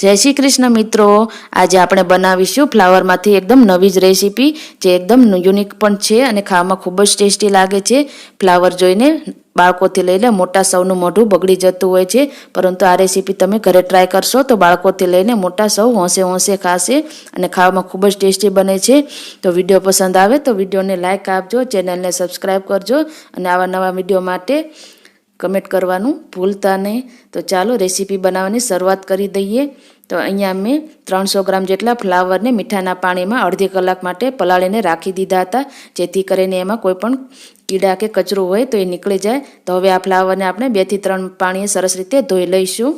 जय श्री कृष्ण मित्रों, आज આપણે બનાવીશું ફ્લાવરમાંથી એકદમ નવી જ રેસીપી જે એકદમ યુનિક પણ છે અને ખાવામાં ખૂબ જ ટેસ્ટી લાગે છે। ફ્લાવર જોઈને બાળકોથી લઈને મોટા સૌનું મોઢું બગડી જતું હોય છે, પરંતુ આ રેસીપી તમે ઘરે ટ્રાય કરશો તો બાળકોથી લઈને મોટા સૌ હોંશે હોંશે ખાશે અને ખાવામાં ખૂબ જ ટેસ્ટી બને છે। તો વિડીયો પસંદ આવે તો વિડીયોને લાઈક આપજો, ચેનલને સબસ્ક્રાઈબ કરજો અને આવા નવા વિડીયો માટે कमेंट करवानुं भूलता नहीं। तो चालो रेसीपी बनाववानी शरूआत करी दईए। तो अहींया मैं 300 ग्राम जेटला फ्लावर ने मीठाना पाणी में अर्धी कलाक माटे पलाळीने राखी दीधा हता, जेथी करीने एमां कोईपण कीड़ा के कचरो होय तो ए निकळी जाय। तो हवे आ फ्लावर ने आपणे 2 થી 3 पाणीए सरस रीते धोई लईशुं।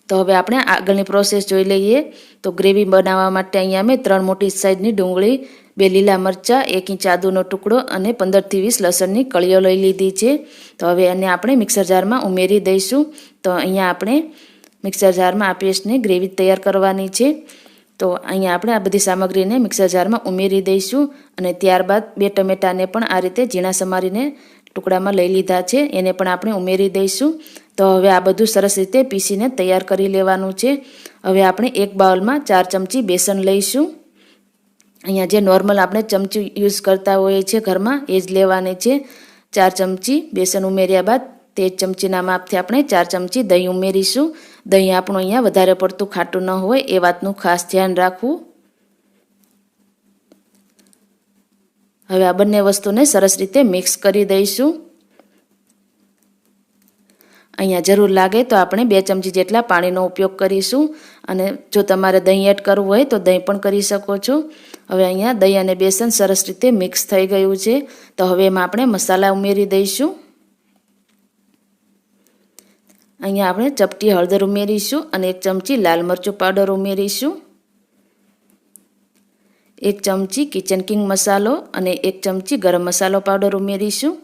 तो हवे आपणे आगळनी प्रोसेस जोई लईए। तो ग्रेवी बनाववा माटे अहींया मैं 3 मोटी साइजनी डુંગળી, 2 લીલા मरचा, 1 इंच आदुनो टुकड़ो અને 15 થી 20 लसणनी कळीओ लई लीधी छे। तो हवे आने आपणे मिक्सर जार में उमेरी दईशुं। तो अहींया आपणे मिक्सर जार में आ पेस्टने ग्रेवी तैयार करवानी छे। तो अहींया आपणे आ बधी सामग्रीने मिक्सर जार में उमेरी दईशुं અને ત્યારબાદ 2 ટમેટાને પણ આ રીતે ઝીણા સમારીને ટુકડામાં લઈ લીધા છે, એને પણ આપણે ઉમેરી દઈશું। તો હવે આ બધું સરસ રીતે પીસીને તૈયાર કરી લેવાનું છે। હવે આપણે એક બાઉલમાં 4 ચમચી બેસન લઈશું। અહીંયા જે નોર્મલ આપણે ચમચી યુઝ કરતા હોઈએ છીએ ઘરમાં એ જ લેવાની છે। 4 ચમચી બેસન ઉમેર્યા બાદ તે ચમચીના માપથી આપણે 4 ચમચી દહીં ઉમેરીશું। દહીં આપણું અહીંયા વધારે પડતું ખાટું ન હોય એ વાતનું ખાસ ધ્યાન રાખવું। હવે આ બંને વસ્તુને સરસ રીતે મિક્સ કરી દઈશું। અહીંયા જરૂર લાગે તો આપણે 2 ચમચી જેટલા પાણીનો ઉપયોગ કરીશું અને જો તમારે દહીં એડ કરવું હોય તો દહીં પણ કરી શકો છો। હવે અહીંયા દહીં અને બેસન સરસ રીતે મિક્સ થઈ ગયું છે। તો હવે એમાં આપણે મસાલા ઉમેરી દઈશું। અહીંયા આપણે ચપટી હળદર ઉમેરીશું અને 1 ચમચી લાલ મરચું પાવડર ઉમેરીશું, 1 ચમચી કિચન કિંગ મસાલો અને 1 ચમચી ગરમ મસાલો પાવડર ઉમેરીશું।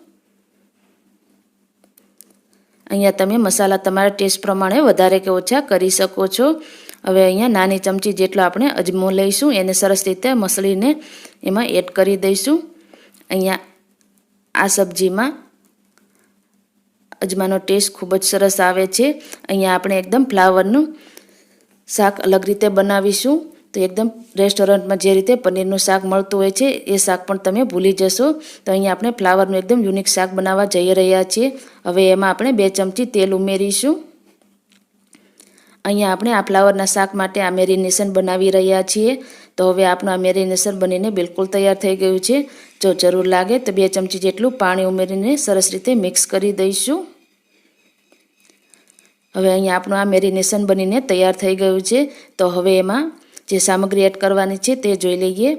અહીંયા તમે મસાલા તમારા ટેસ્ટ પ્રમાણે વધારે કે ઓછા કરી શકો છો। હવે અહીંયા નાની ચમચી જેટલો આપણે અજમો લઈશું, એને સરસ રીતે મસળીને એમાં એડ કરી દઈશું। અહીંયા આ સબ્જીમાં અજમાનો ટેસ્ટ ખૂબ જ સરસ આવે છે। અહીંયા આપણે એકદમ ફ્લાવરનું શાક અલગ રીતે બનાવીશું। તો એકદમ રેસ્ટોરન્ટમાં જે રીતે પનીરનું શાક મળતું હોય છે એ શાક પણ તમે ભૂલી જશો। તો અહીંયા આપણે ફ્લાવરનું એકદમ યુનિક શાક બનાવવા જઈ રહ્યા છીએ। હવે એમાં આપણે 2 ચમચી તેલ ઉમેરીશું। અહીંયા આપણે આ ફ્લાવરના શાક માટે આ મેરિનેશન બનાવી રહ્યા છીએ। તો હવે આપણું આ મેરિનેશન બનીને બિલકુલ તૈયાર થઈ ગયું છે। જો જરૂર લાગે તો 2 ચમચી જેટલું પાણી ઉમેરીને સરસ રીતે મિક્સ કરી દઈશું। હવે અહીંયા આપણું આ મેરિનેશન બનીને તૈયાર થઈ ગયું છે। તો હવે એમાં જે સામગ્રી એડ કરવાની છે તે જોઈ લઈએ।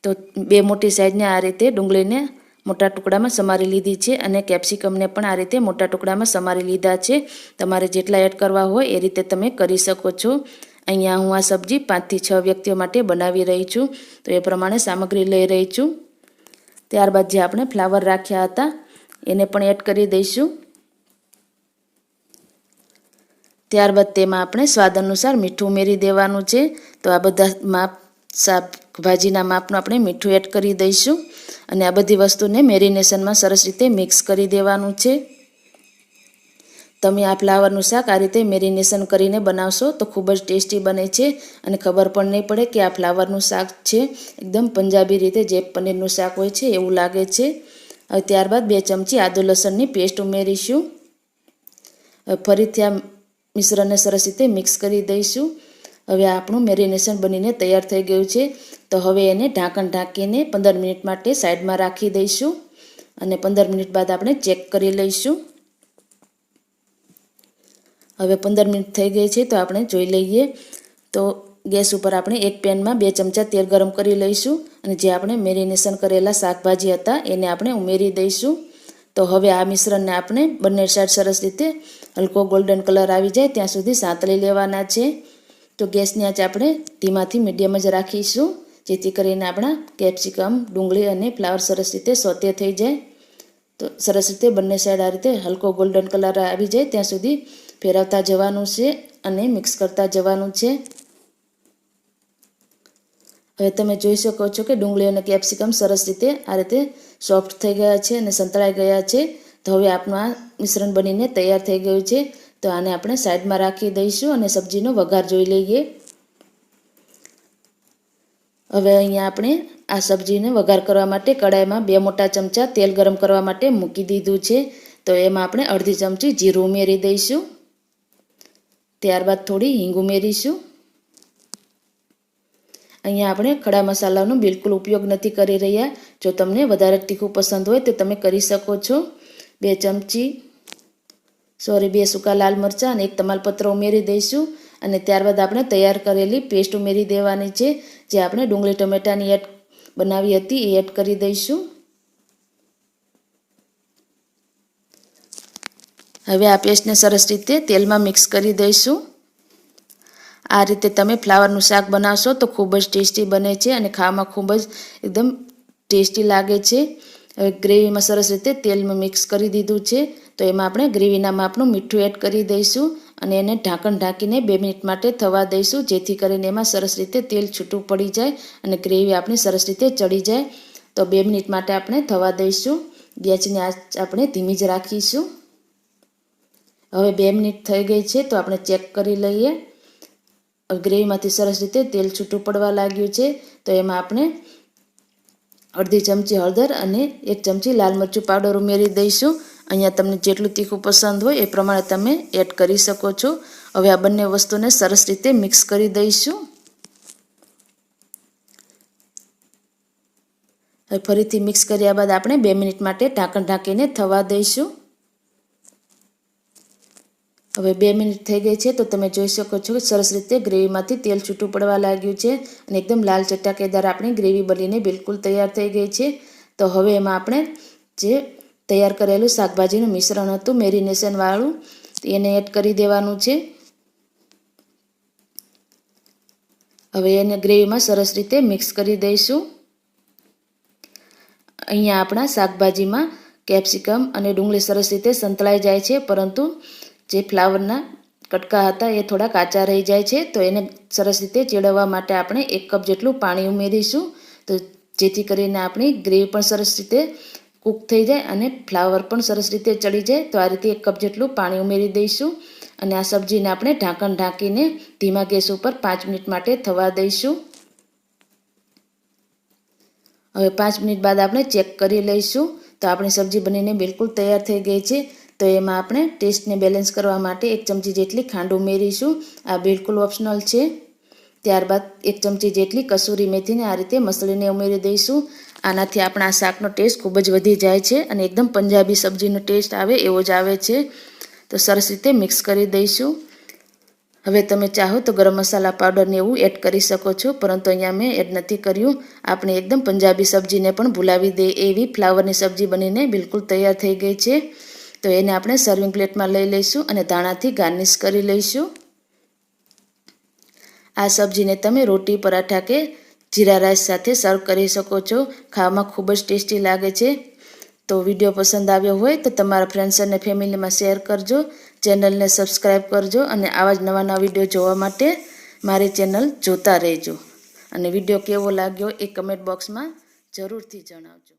તો 2 મોટી સાઈઝને આ રીતે ડુંગળીને મોટા ટુકડામાં સમારી લીધી છે અને કેપ્સિકમને પણ આ રીતે મોટા ટુકડામાં સમારી લીધા છે। તમારે જેટલા એડ કરવા હોય એ રીતે તમે કરી શકો છો। અહીંયા હું આ સબ્જી 5 થી 6 વ્યક્તિઓ માટે બનાવી રહી છું, તો એ પ્રમાણે સામગ્રી લઈ રહી છું। ત્યારબાદ જે આપણે ફ્લાવર રાખ્યા હતા એને પણ એડ કરી દઈશું। ત્યારબાદ તેમાં આપણે સ્વાદ અનુસાર મીઠું ઉમેરી દેવાનું છે। તો આ બધા માપ શાકભાજીના માપનું આપણે મીઠું એડ કરી દઈશું અને આ બધી વસ્તુને મેરિનેશનમાં સરસ રીતે મિક્સ કરી દેવાનું છે। તમે આ ફ્લાવરનું શાક આ રીતે મેરિનેશન કરીને બનાવશો તો ખૂબ જ ટેસ્ટી બને છે અને ખબર પણ નહીં પડે કે આ ફ્લાવરનું શાક છે। એકદમ પંજાબી રીતે જે પનીરનું શાક હોય છે એવું લાગે છે। હવે ત્યારબાદ 2 ચમચી આદુ લસણની પેસ્ટ ઉમેરીશું। હવે ફરીથી આ મિશ્રણને સરસ રીતે મિક્સ કરી દઈશું। હવે આપણું મેરિનેશન બનીને તૈયાર થઈ ગયું છે। તો હવે એને ઢાંકણ ઢાંકીને 15 મિનિટ માટે સાઈડમાં રાખી દઈશું અને 15 મિનિટ બાદ આપણે ચેક કરી લઈશું। હવે 15 મિનિટ થઈ ગઈ છે તો આપણે જોઈ લઈએ। તો ગેસ ઉપર આપણે એક પેનમાં 2 ચમચા તેલ ગરમ કરી લઈશું અને જે આપણે મેરિનેશન કરેલા શાકભાજી હતા એને આપણે ઉમેરી દઈશું। તો હવે આ મિશ્રણને આપણે બંને સાઈડ સરસ રીતે હલકો ગોલ્ડન કલર આવી જાય ત્યાં સુધી સાંતળી લેવાના છે। તો ગેસની આંચ આપણે ધીમાથી મીડિયમ જ રાખીશું, જેથી કરીને આપણા કેપ્સિકમ, ડુંગળી અને ફ્લાવર સરસ રીતે સોતે થઈ જાય। તો સરસ રીતે બંને સાઈડ આ રીતે હલકો ગોલ્ડન કલર આવી જાય ત્યાં સુધી ફેરવતા જવાનું છે અને મિક્સ કરતા જવાનું છે। હવે તમે જોઈ શકો છો કે ડુંગળી અને કેપ્સિકમ સરસ રીતે આ રીતે સોફ્ટ થઈ ગયા છે અને સંતળાઈ ગયા છે। તો હવે આપણું આ મિશ્રણ બનીને તૈયાર થઈ ગયું છે। તો આને આપણે સાઈડમાં રાખી દઈશું અને સબ્જીનો વઘાર જોઈ લઈએ. હવે અહીંયા આપણે આ સબ્જીને વઘાર કરવા માટે કડાઈમાં 2 મોટા ચમચા તેલ ગરમ કરવા માટે મૂકી દીધું છે. તો એમાં આપણે અડધી ચમચી જીરું ઉમેરી દઈશું. ત્યારબાદ થોડી હિંગ ઉમેરીશું. અહીંયા આપણે ખડા મસાલાનો બિલકુલ ઉપયોગ નથી કરી રહ્યા. જો તમને વધારે તીખું પસંદ હોય તો તમે કરી શકો છો. 2 સૂકા લાલ મરચાં અને 1 તમાલપત્ર ઉમેરી દઈશું. અને ત્યારબાદ આપણે તૈયાર કરેલી પેસ્ટ ઉમેરી દેવાની છે, જે આપણે ડુંગળી ટમેટાની એડ બનાવી હતી એ એડ કરી દઈશું. હવે આ પેસ્ટને સરસ રીતે તેલમાં મિક્સ કરી દઈશું. આ રીતે તમે ફ્લાવરનું શાક બનાવશો તો ખૂબ જ ટેસ્ટી બને છે અને ખાવામાં ખૂબ જ એકદમ ટેસ્ટી લાગે છે. હવે ગ્રેવીમાં સરસ રીતે તેલમાં મિક્સ કરી દીધું છે. તો એમાં આપણે ગ્રેવીના માપનું મીઠું એડ કરી દઈશું અને એને ઢાંકણ ઢાંકીને 2 મિનિટ માટે થવા દઈશું, જેથી કરીને એમાં સરસ રીતે તેલ છૂટું પડી જાય અને ગ્રેવી આપણી સરસ રીતે ચડી જાય. તો 2 મિનિટ માટે આપણે થવા દઈશું. ગેસની આંચ આપણે ધીમી જ રાખીશું. હવે 2 મિનિટ થઈ ગઈ છે, તો આપણે ચેક કરી લઈએ. ગ્રેવીમાંથી સરસ રીતે તેલ છૂટું પડવા લાગ્યું છે. તો એમાં આપણે અડધી ચમચી હળદર અને 1 ચમચી લાલ મરચું પાવડર ઉમેરી દઈશું. અહીંયા તમને જેટલું તીખું પસંદ હોય એ પ્રમાણે તમે એડ કરી શકો છો. હવે આ બંને વસ્તુને સરસ રીતે મિક્સ કરી દઈશું. હવે ફરીથી મિક્સ કર્યા બાદ આપણે 2 મિનિટ માટે ઢાંકણ ઢાંકીને થવા દઈશું. હવે 2 મિનિટ થઈ ગઈ છે, તો તમે જોઈ શકો છો કે સરસ રીતે ગ્રેવીમાંથી તેલ છૂટું પડવા લાગ્યું છે અને એકદમ લાલ ચટાકેદાર આપણી ગ્રેવી બનીને બિલકુલ તૈયાર થઈ ગઈ છે. તો હવે એમાં આપણે જે તૈયાર કરેલું શાકભાજીનું મિશ્રણ હતું મેરિનેશન વાળું, એને એડ કરી દેવાનું છે. હવે એને ગ્રેવીમાં સરસ રીતે મિક્સ કરી દઈશું. અહીંયા આપણા શાકભાજીમાં કેપ્સિકમ અને ડુંગળી સરસ રીતે સંતળાઈ જાય છે, પરંતુ જે ફ્લાવરના કટકા હતા એ થોડા કાચા રહી જાય છે. તો એને સરસ રીતે ચેડવવા માટે આપણે 1 કપ જેટલું પાણી ઉમેરીશું, તો જેથી કરીને આપણી ગ્રેવી પણ સરસ રીતે કૂક થઈ જાય અને ફ્લાવર પણ સરસ રીતે ચડી જાય. તો આ રીતે 1 કપ જેટલું પાણી ઉમેરી દઈશું અને આ સબ્જીને આપણે ઢાંકણ ઢાંકીને ધીમા ગેસ ઉપર 5 મિનિટ માટે થવા દઈશું. હવે 5 મિનિટ બાદ આપણે ચેક કરી લઈશું. તો આપણી સબ્જી બનીને બિલકુલ તૈયાર થઈ ગઈ છે. તો એમાં આપણે ટેસ્ટને બેલેન્સ કરવા માટે 1 ચમચી જેટલી ખાંડ ઉમેરીશું. આ બિલકુલ ઓપ્શનલ છે. ત્યારબાદ 1 ચમચી જેટલી કસૂરી મેથીને આ રીતે મસળીને ઉમેરી દઈશું. આનાથી આપણા શાકનો ટેસ્ટ ખૂબ જ વધી જાય છે અને એકદમ પંજાબી સબ્જીનો ટેસ્ટ આવે એવો જ આવે છે. તો સરસ રીતે મિક્સ કરી દઈશું. હવે તમે ચાહો તો ગરમ મસાલા પાવડરને એવું એડ કરી શકો છો, પરંતુ અહીંયા મેં એડ નથી કર્યું. આપણે એકદમ પંજાબી સબ્જીને પણ ભૂલાવી દે એવી ફ્લાવરની સબ્જી બનીને બિલકુલ તૈયાર થઈ ગઈ છે. તો એને આપણે સર્વિંગ પ્લેટમાં લઈ લઈશું અને ધાણાથી ગાર્નિશ કરી લઈશું. આ સબ્જીને તમે રોટી, પરાઠા કે જીરા રાઈસ સાથે સર્વ કરી શકો છો. ખાવામાં ખૂબ જ ટેસ્ટી લાગે છે. તો વિડીયો પસંદ આવ્યો હોય તો તમારા ફ્રેન્ડ્સ અને ફેમિલીમાં શેર કરજો. ચેનલને સબસ્ક્રાઈબ કરજો અને આવા જ નવા વિડીયો જોવા માટે મારી ચેનલ જોતા રહેજો. અને વિડીયો કેવો લાગ્યો એ કમેન્ટ બોક્સમાં જરૂરથી જણાવજો.